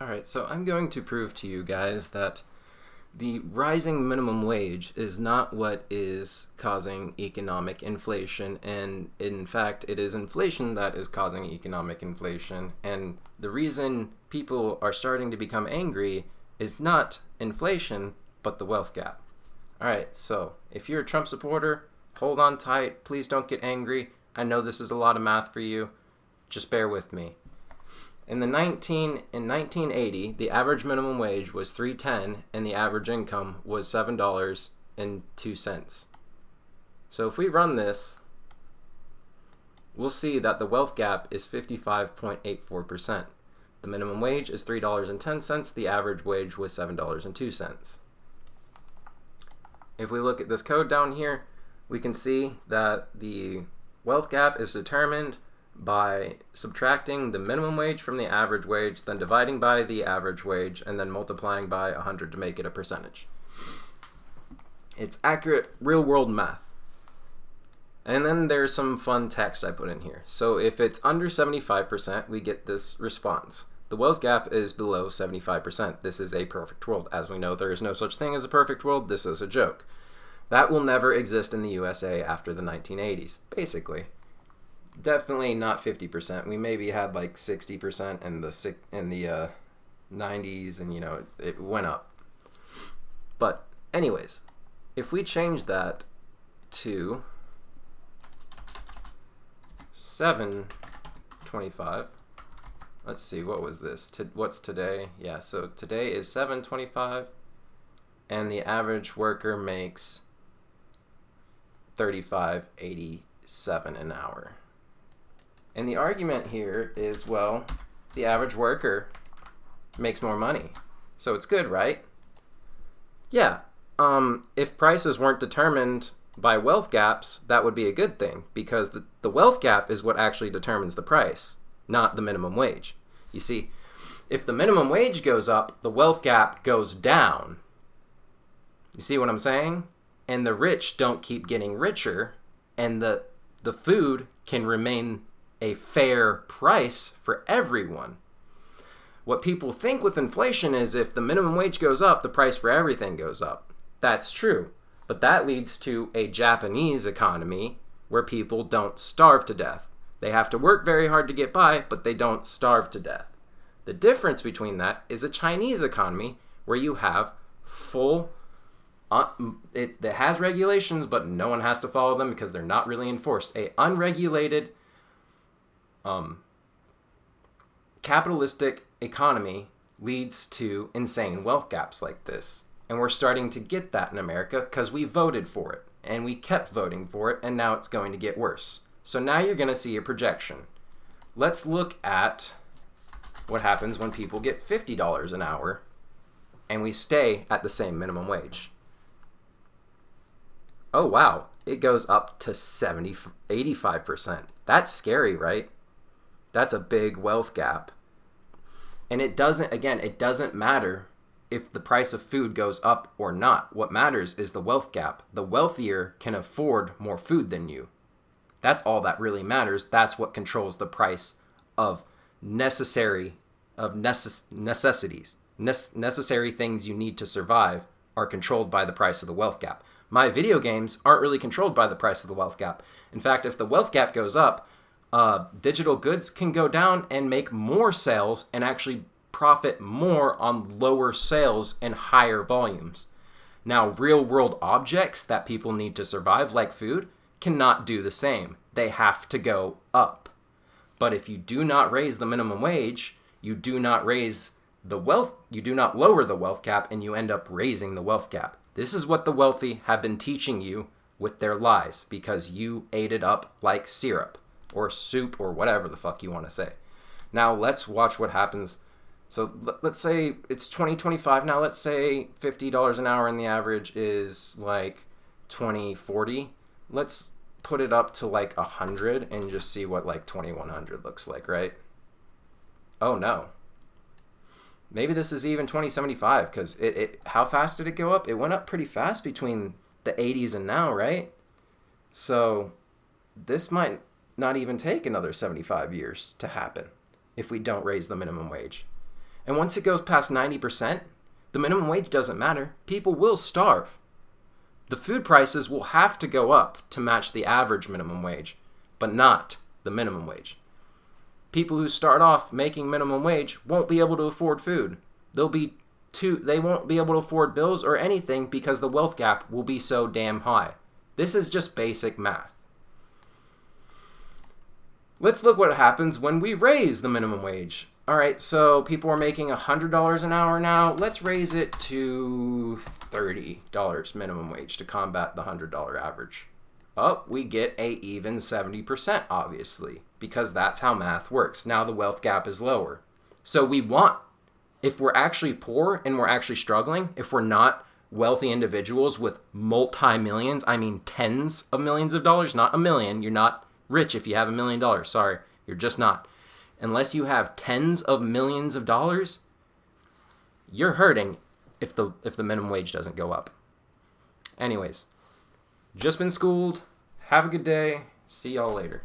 Alright, so I'm going to prove to you guys that the rising minimum wage is not what is causing economic inflation, and in fact, it is inflation that is causing economic inflation. And the reason people are starting to become angry is not inflation, but the wealth gap. Alright, so if you're a Trump supporter, hold on tight. Please don't get angry. I know this is a lot of math for you. Just bear with me. In 1980, the average minimum wage was $3.10 and the average income was $7.02. So if we run this, we'll see that the wealth gap is 55.84%. The minimum wage is $3.10, the average wage was $7.02. If we look at this code down here, we can see that the wealth gap is determined by subtracting the minimum wage from the average wage, then dividing by the average wage, and then multiplying by 100 to make it a percentage. It's accurate real-world math. And then there's some fun text I put in here. So if it's under 75%, we get this response. The wealth gap is below 75%. This is a perfect world. As we know, there is no such thing as a perfect world. This is a joke. That will never exist in the USA after the 1980s, basically. Definitely not 50%. We maybe had like 60% in the 90s, and it went up. But anyways, if we change that to 725, let's see, what was this? What's today? Yeah, so today is 725, and the average worker makes 35.87 an hour. And the argument here is, well, the average worker makes more money. So it's good, right? Yeah. If prices weren't determined by wealth gaps, that would be a good thing, because the wealth gap is what actually determines the price, not the minimum wage. You see, if the minimum wage goes up, the wealth gap goes down. You see what I'm saying? And the rich don't keep getting richer, and the food can remain a fair price for everyone. What people think with inflation is if the minimum wage goes up, the price for everything goes up. That's true, but that leads to a Japanese economy where people don't starve to death. They have to work very hard to get by, but they don't starve to death. The difference between that is a Chinese economy where you have full it has regulations, but no one has to follow them because they're not really enforced. A unregulated capitalistic economy leads to insane wealth gaps like this. And we're starting to get that in America because we voted for it. And we kept voting for it, and now it's going to get worse. So now you're going to see a projection. Let's look at what happens when people get $50 an hour and we stay at the same minimum wage. Oh, wow. It goes up to 85%. That's scary, right? That's a big wealth gap. And it doesn't matter if the price of food goes up or not. What matters is the wealth gap. The wealthier can afford more food than you. That's all that really matters. That's what controls the price of necessities. Necessary things you need to survive are controlled by the price of the wealth gap. My video games aren't really controlled by the price of the wealth gap. In fact, if the wealth gap goes up, digital goods can go down and make more sales and actually profit more on lower sales and higher volumes. Now, real-world objects that people need to survive, like food, cannot do the same. They have to go up. But if you do not raise the minimum wage, you do not lower the wealth gap, and you end up raising the wealth gap. This is what the wealthy have been teaching you with their lies, because you ate it up like syrup or soup or whatever the fuck you want to say. Now let's watch what happens. So let's say it's 2025 now. Let's say $50 an hour and the average is like 2040. Let's put it up to like 100 and just see what like 2100 looks like, right? Oh no. Maybe this is even 2075, because how fast did it go up? It went up pretty fast between the 80s and now, right? So this might not even take another 75 years to happen if we don't raise the minimum wage. And once it goes past 90%, the minimum wage doesn't matter. People will starve. The food prices will have to go up to match the average minimum wage, but not the minimum wage. People who start off making minimum wage won't be able to afford food. They won't be able to afford bills or anything because the wealth gap will be so damn high. This is just basic math. Let's look what happens when we raise the minimum wage. All right, so people are making $100 an hour now. Let's raise it to $30 minimum wage to combat the $100 average. Oh, we get a even 70%, obviously, because that's how math works. Now the wealth gap is lower. So if we're actually poor and we're actually struggling, if we're not wealthy individuals with multi-millions, I mean tens of millions of dollars, not a million. You're not rich if you have $1 million. Sorry, you're just not. Unless you have tens of millions of dollars, you're hurting if the minimum wage doesn't go up. Anyways, just been schooled. Have a good day. See y'all later.